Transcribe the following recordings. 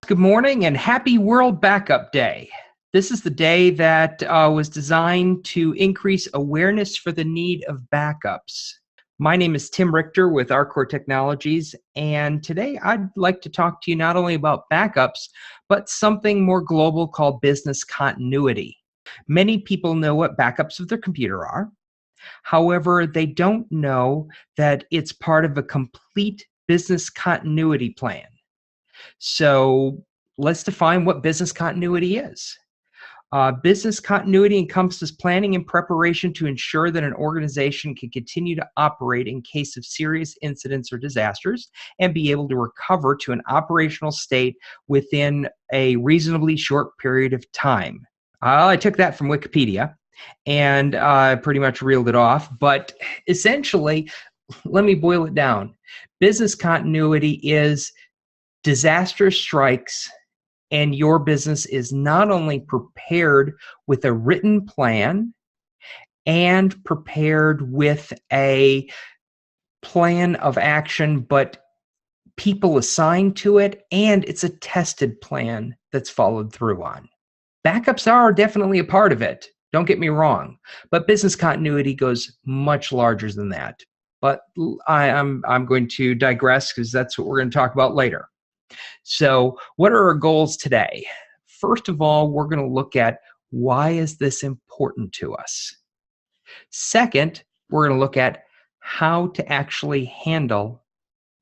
Good morning and happy World Backup Day. This is the day that was designed to increase awareness for the need of backups. My name is Tim Richter with RCOR Technologies, and today I'd like to talk to you not only about backups, but something more global called business continuity. Many people know what backups of their computer are. However, they don't know that it's part of a complete business continuity plan. So let's define what business continuity is. Business continuity encompasses planning and preparation to ensure that an organization can continue to operate in case of serious incidents or disasters and be able to recover to an operational state within a reasonably short period of time. I took that from Wikipedia and pretty much reeled it off, but essentially, let me boil it down. Business continuity is disaster strikes and your business is not only prepared with a written plan and prepared with a plan of action, but people assigned to it, and it's a tested plan that's followed through on. Backups are definitely a part of it, don't get me wrong, but business continuity goes much larger than that. But I'm going to digress because that's what we're going to talk about later. So what are our goals today? First of all, we're going to look at why is this important to us? Second, we're going to look at how to actually handle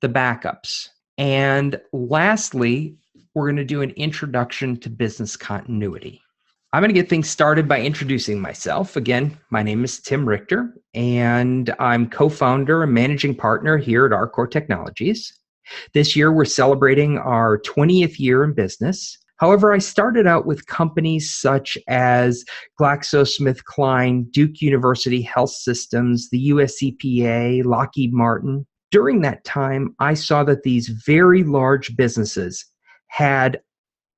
the backups. And lastly, we're going to do an introduction to business continuity. I'm going to get things started by introducing myself. Again, my name is Tim Richter, and I'm co-founder and managing partner here at RCOR Technologies. This year, we're celebrating our 20th year in business. However, I started out with companies such as GlaxoSmithKline, Duke University Health Systems, the US EPA, Lockheed Martin. During that time, I saw that these very large businesses had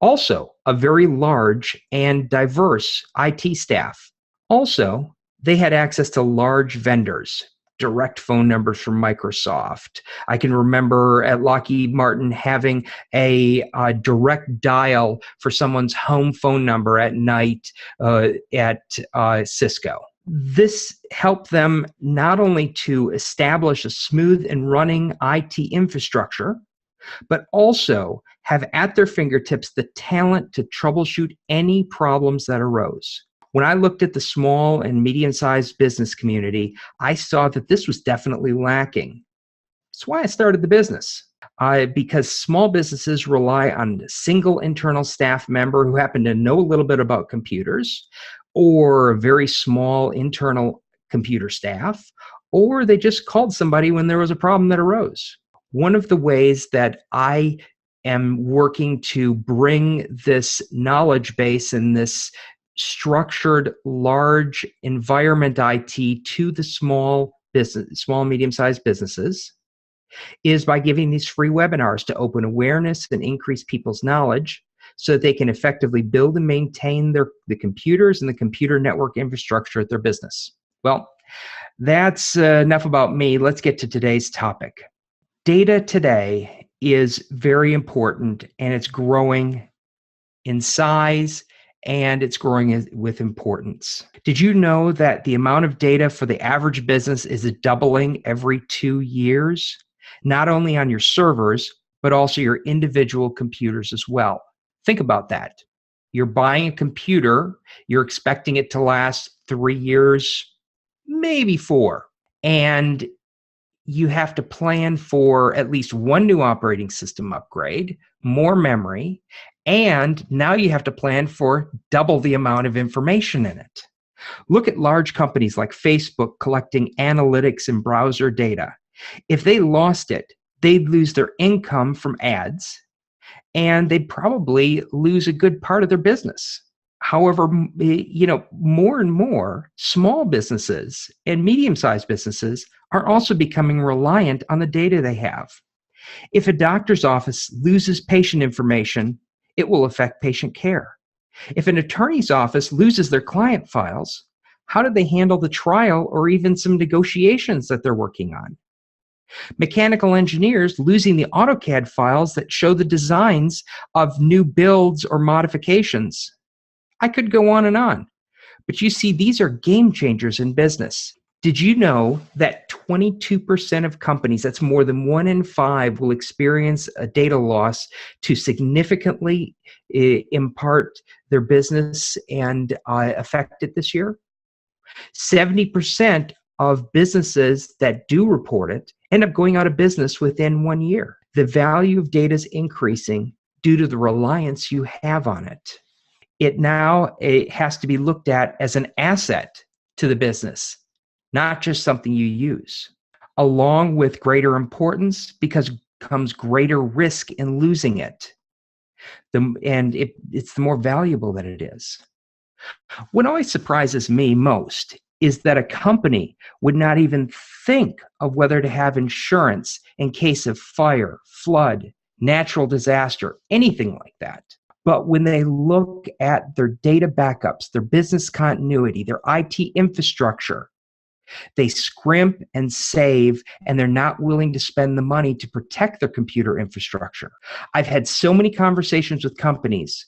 also a very large and diverse IT staff. Also, they had access to large vendors, direct phone numbers from Microsoft. I can remember at Lockheed Martin having a direct dial for someone's home phone number at night at Cisco. This helped them not only to establish a smooth and running IT infrastructure, but also have at their fingertips the talent to troubleshoot any problems that arose. When I looked at the small and medium-sized business community, I saw that this was definitely lacking. That's why I started the business. Because small businesses rely on a single internal staff member who happen to know a little bit about computers, or a very small internal computer staff, or they just called somebody when there was a problem that arose. One of the ways that I am working to bring this knowledge base and this structured large environment IT to the small medium-sized businesses is by giving these free webinars to open awareness and increase people's knowledge so that they can effectively build and maintain the computers and the computer network infrastructure at their business. Well, that's enough about me. Let's get to today's topic. Data today is very important, and it's growing in size, and it's growing with importance. Did you know that the amount of data for the average business is doubling every 2 years? Not only on your servers, but also your individual computers as well. Think about that. You're buying a computer, you're expecting it to last 3 years, maybe 4. And you have to plan for at least one new operating system upgrade, more memory, and now you have to plan for double the amount of information in it. Look at large companies like Facebook collecting analytics and browser data. If they lost it, they'd lose their income from ads, and they'd probably lose a good part of their business. However, more and more small businesses and medium-sized businesses are also becoming reliant on the data they have. If a doctor's office loses patient information, it will affect patient care. If an attorney's office loses their client files, how do they handle the trial or even some negotiations that they're working on? Mechanical engineers losing the AutoCAD files that show the designs of new builds or modifications. I could go on, but you see, these are game changers in business. Did you know that 22% of companies, that's more than 1 in 5, will experience a data loss to significantly impart their business and affect it this year? 70% of businesses that do report it end up going out of business within 1 year. The value of data is increasing due to the reliance you have on it. It has to be looked at as an asset to the business, not just something you use. Along with greater importance, because comes greater risk in losing it. It's the more valuable that it is. What always surprises me most is that a company would not even think of whether to have insurance in case of fire, flood, natural disaster, anything like that. But when they look at their data backups, their business continuity, their IT infrastructure, they scrimp and save, and they're not willing to spend the money to protect their computer infrastructure. I've had so many conversations with companies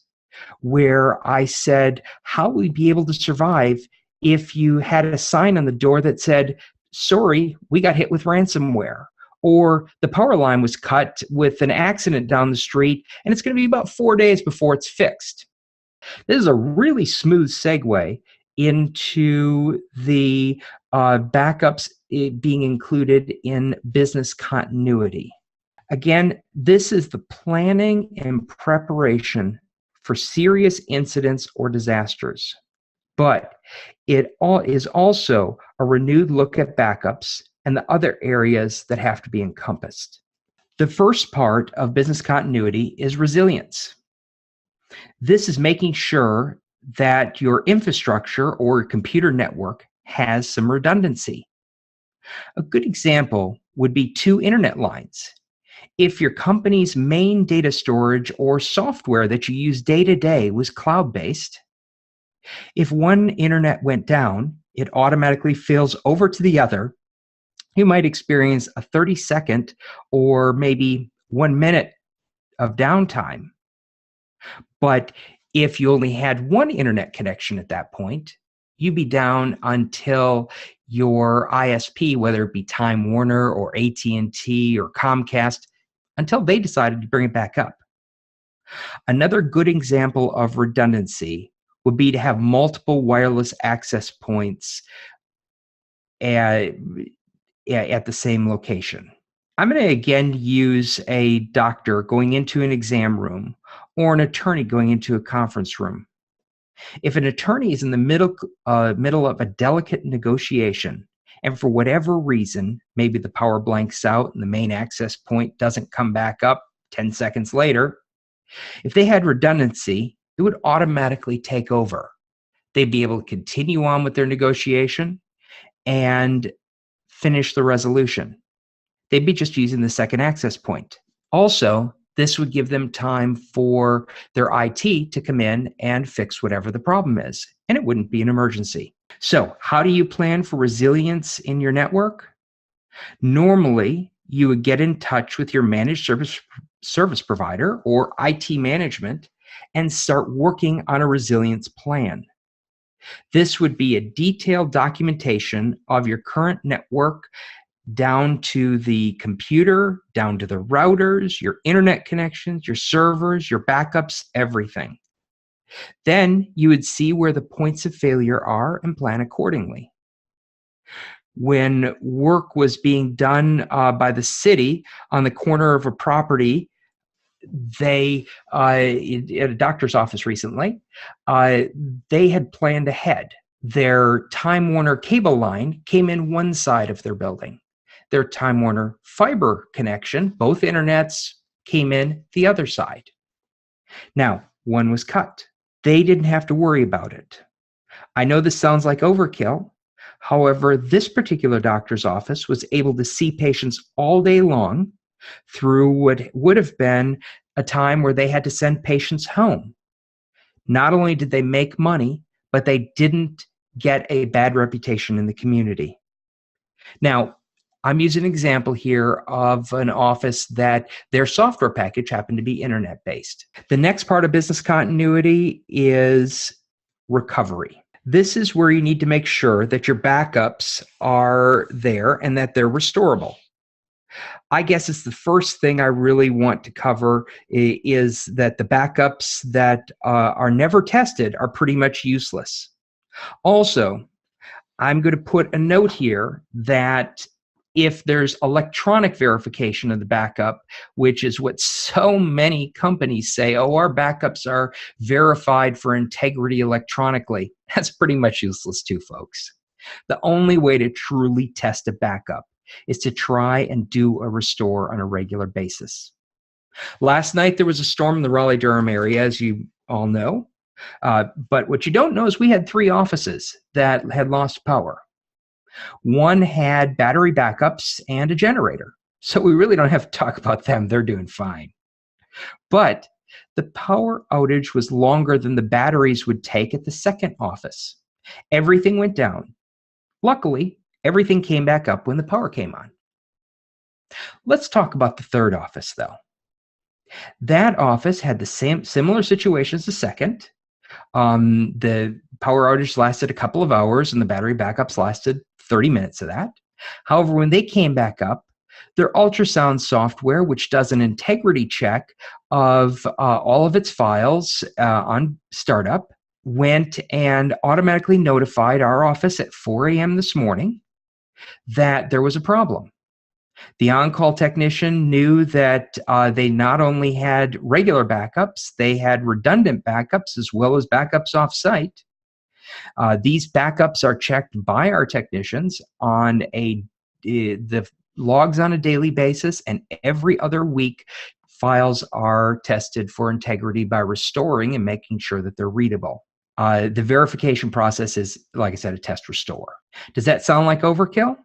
where I said, how would we be able to survive if you had a sign on the door that said, sorry, we got hit with ransomware, or the power line was cut with an accident down the street, and it's going to be about 4 days before it's fixed. This is a really smooth segue into the backups being included in business continuity. Again, this is the planning and preparation for serious incidents or disasters. But it is also a renewed look at backups and the other areas that have to be encompassed. The first part of business continuity is resilience. This is making sure that your infrastructure or computer network has some redundancy. A good example would be 2 internet lines. If your company's main data storage or software that you use day to day was cloud-based, if one internet went down, it automatically fails over to the other. You might experience a 30-second or maybe 1 minute of downtime. But if you only had one internet connection at that point, you'd be down until your ISP, whether it be Time Warner or AT&T or Comcast, until they decided to bring it back up. Another good example of redundancy would be to have multiple wireless access points at the same location. I'm going to again use a doctor going into an exam room or an attorney going into a conference room. If an attorney is in the middle of a delicate negotiation, and for whatever reason, maybe the power blanks out and the main access point doesn't come back up 10 seconds later, if they had redundancy, it would automatically take over. They'd be able to continue on with their negotiation and finish the resolution. They'd be just using the second access point. Also, this would give them time for their IT to come in and fix whatever the problem is, and it wouldn't be an emergency. So, how do you plan for resilience in your network? Normally, you would get in touch with your managed service provider or IT management and start working on a resilience plan. This would be a detailed documentation of your current network, down to the computer, down to the routers, your internet connections, your servers, your backups, everything. Then you would see where the points of failure are and plan accordingly. When work was being done by the city on the corner of a property, they at a doctor's office recently, they had planned ahead. Their Time Warner cable line came in one side of their building. Their Time Warner fiber connection, both internets, came in the other side. Now, one was cut. They didn't have to worry about it. I know this sounds like overkill. However, this particular doctor's office was able to see patients all day long through what would have been a time where they had to send patients home. Not only did they make money, but they didn't get a bad reputation in the community. Now, I'm using an example here of an office that their software package happened to be internet-based. The next part of business continuity is recovery. This is where you need to make sure that your backups are there and that they're restorable. I guess it's the first thing I really want to cover is that the backups that are never tested are pretty much useless. Also, I'm going to put a note here that if there's electronic verification of the backup, which is what so many companies say, oh, our backups are verified for integrity electronically, that's pretty much useless too, folks. The only way to truly test a backup is to try and do a restore on a regular basis. Last night, there was a storm in the Raleigh-Durham area, as you all know. But what you don't know is we had 3 offices that had lost power. One had battery backups and a generator. So we really don't have to talk about them. They're doing fine. But the power outage was longer than the batteries would take at the second office. Everything went down. Luckily, everything came back up when the power came on. Let's talk about the third office, though. That office had the similar situation as the second. The power outage lasted a couple of hours and the battery backups lasted 30 minutes of that. However, when they came back up, their ultrasound software, which does an integrity check of all of its files on startup, went and automatically notified our office at 4 a.m. this morning that there was a problem. The on-call technician knew that they not only had regular backups, they had redundant backups as well as backups off-site. These backups are checked by our technicians on the logs on a daily basis, and every other week files are tested for integrity by restoring and making sure that they're readable. The verification process is, like I said, a test restore. Does that sound like overkill?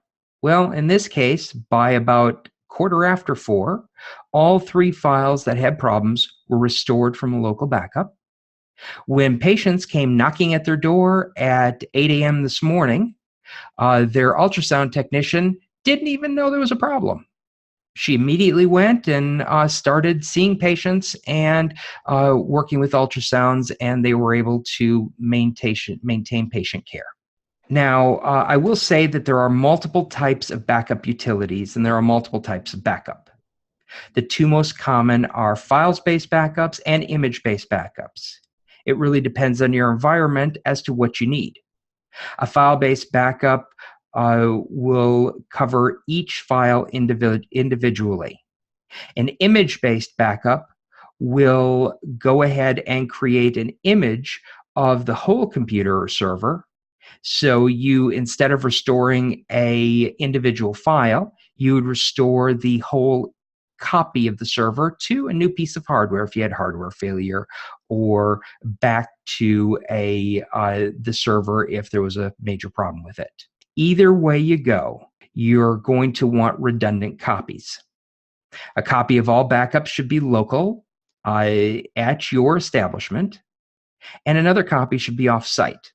Well, in this case, by about 4:15, all 3 files that had problems were restored from a local backup. When patients came knocking at their door at 8 a.m. this morning, their ultrasound technician didn't even know there was a problem. She immediately went and started seeing patients and working with ultrasounds, and they were able to maintain patient care. Now, I will say that there are multiple types of backup utilities, and there are multiple types of backup. The 2 most common are files-based backups and image-based backups. It really depends on your environment as to what you need. A file-based backup will cover each file individually. An image-based backup will go ahead and create an image of the whole computer or server. So you, instead of restoring a individual file, you would restore the whole copy of the server to a new piece of hardware if you had hardware failure, or back to the server if there was a major problem with it. Either way you go, you're going to want redundant copies. A copy of all backups should be local at your establishment, and another copy should be off-site.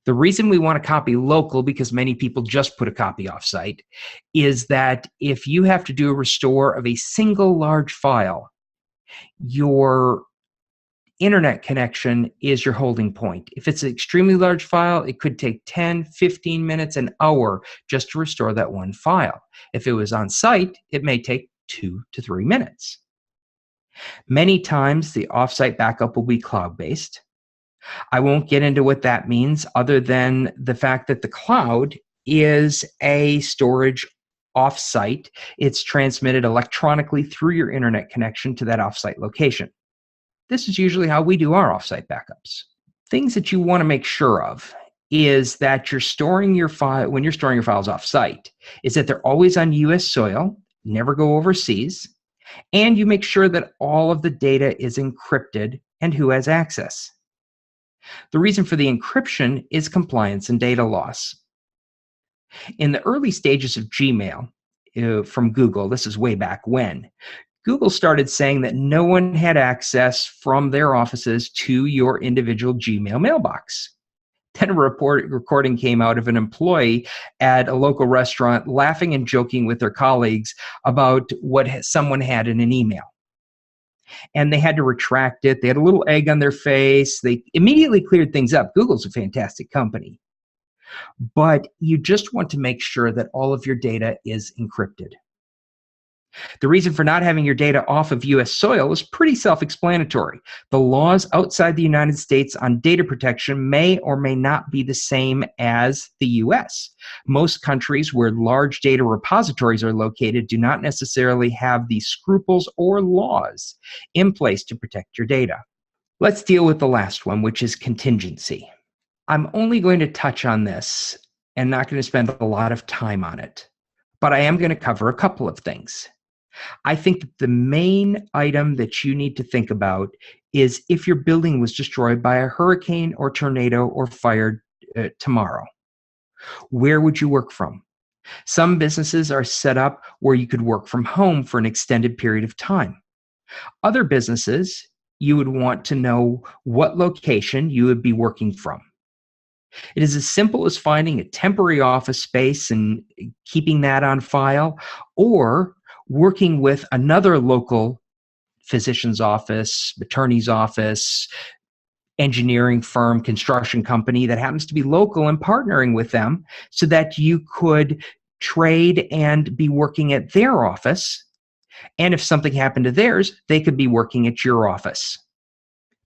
The reason we want a copy local, because many people just put a copy off-site, is that if you have to do a restore of a single large file, your internet connection is your holding point. If it's an extremely large file, it could take 10, 15 minutes, an hour just to restore that one file. If it was on site, it may take 2 to 3 minutes. Many times, the off-site backup will be cloud-based. I won't get into what that means other than the fact that the cloud is a storage off-site. It's transmitted electronically through your internet connection to that off-site location. This is usually how we do our off-site backups. Things that you want to make sure of is that you're storing your file, when you're storing your files off-site, is that they're always on US soil, never go overseas, and you make sure that all of the data is encrypted and who has access. The reason for the encryption is compliance and data loss. In the early stages of Gmail from Google, this is way back when, Google started saying that no one had access from their offices to your individual Gmail mailbox. Then a recording came out of an employee at a local restaurant laughing and joking with their colleagues about what someone had in an email. And they had to retract it. They had a little egg on their face. They immediately cleared things up. Google's a fantastic company. But you just want to make sure that all of your data is encrypted. The reason for not having your data off of U.S. soil is pretty self-explanatory. The laws outside the United States on data protection may or may not be the same as the U.S. Most countries where large data repositories are located do not necessarily have the scruples or laws in place to protect your data. Let's deal with the last one, which is contingency. I'm only going to touch on this and not going to spend a lot of time on it, but I am going to cover a couple of things. I think that the main item that you need to think about is if your building was destroyed by a hurricane or tornado or fire tomorrow, where would you work from? Some businesses are set up where you could work from home for an extended period of time. Other businesses, you would want to know what location you would be working from. It is as simple as finding a temporary office space and keeping that on file, or working with another local physician's office, attorney's office, engineering firm, construction company that happens to be local and partnering with them so that you could trade and be working at their office. And if something happened to theirs, they could be working at your office.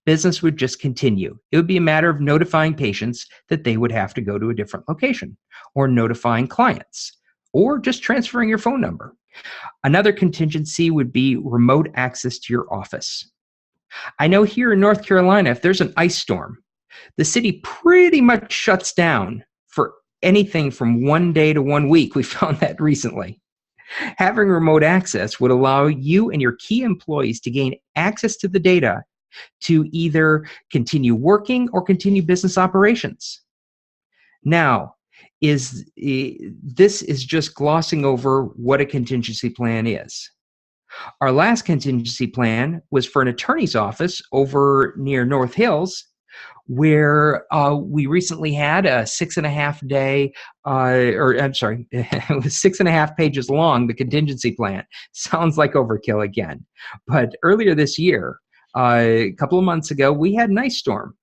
Business would just continue. It would be a matter of notifying patients that they would have to go to a different location, or notifying clients, or just transferring your phone number. Another contingency would be remote access to your office. I know here in North Carolina, if there's an ice storm, the city pretty much shuts down for anything from 1 day to 1 week. We found that recently. Having remote access would allow you and your key employees to gain access to the data to either continue working or continue business operations. Now, this is just glossing over what a contingency plan is. Our last contingency plan was for an attorney's office over near North Hills, where we recently had a 6.5 day, it was 6.5 pages long, the contingency plan. Sounds like overkill again. But earlier this year, a couple of months ago, we had an ice storm,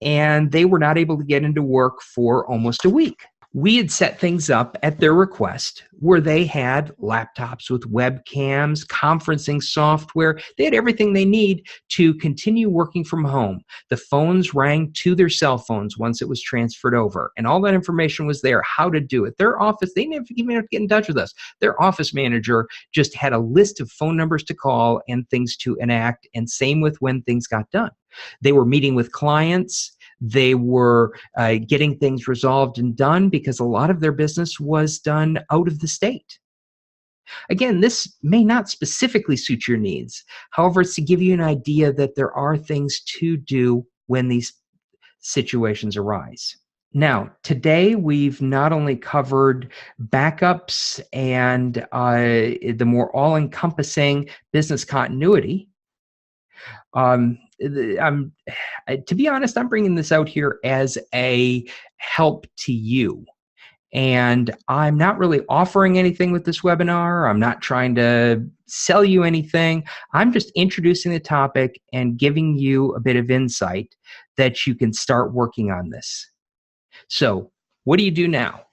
and they were not able to get into work for almost a week. We had set things up at their request where they had laptops with webcams, conferencing software. They had everything they need to continue working from home. The phones rang to their cell phones once it was transferred over, and all that information was there, how to do it. Their office, they didn't even have to get in touch with us. Their office manager just had a list of phone numbers to call and things to enact, and same with when things got done. They were meeting with clients. They were getting things resolved and done because a lot of their business was done out of the state. Again, this may not specifically suit your needs. However, it's to give you an idea that there are things to do when these situations arise. Now, today we've not only covered backups and the more all-encompassing business continuity. To be honest, I'm bringing this out here as a help to you. And I'm not really offering anything with this webinar. I'm not trying to sell you anything. I'm just introducing the topic and giving you a bit of insight that you can start working on this. So, what do you do now?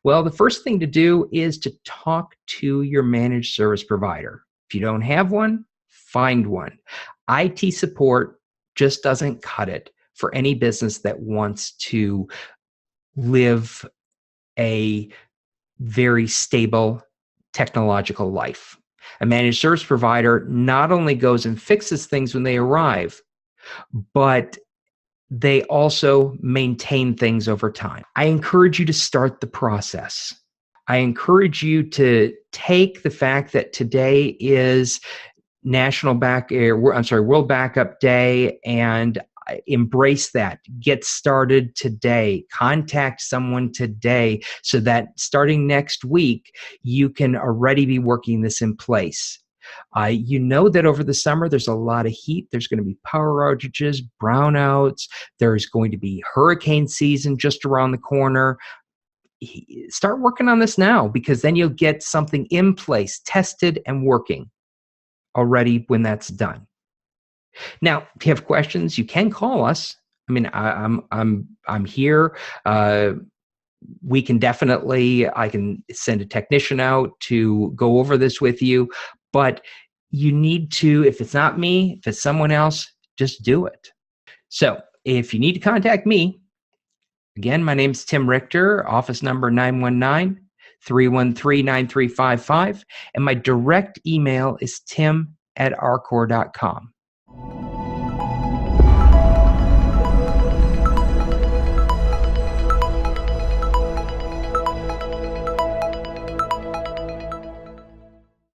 Well, the first thing to do is to talk to your managed service provider. If you don't have one, find one. IT support just doesn't cut it for any business that wants to live a very stable technological life. A managed service provider not only goes and fixes things when they arrive, but they also maintain things over time. I encourage you to start the process. I encourage you to take the fact that today is World Backup Day and embrace that. Get started today. Contact someone today so that starting next week, you can already be working this in place. You know that over the summer there's a lot of heat. There's going to be power outages, brownouts. There's going to be hurricane season just around the corner. Start working on this now, because then you'll get something in place, tested and working already when that's done. Now, if you have questions, you can call us. I mean, I'm here. We can definitely, I can send a technician out to go over this with you, but you need to, if it's not me, if it's someone else, just do it. So if you need to contact me, again, my name's Tim Richter, office number 919-313-9355, and my direct email is tim@rcor.com.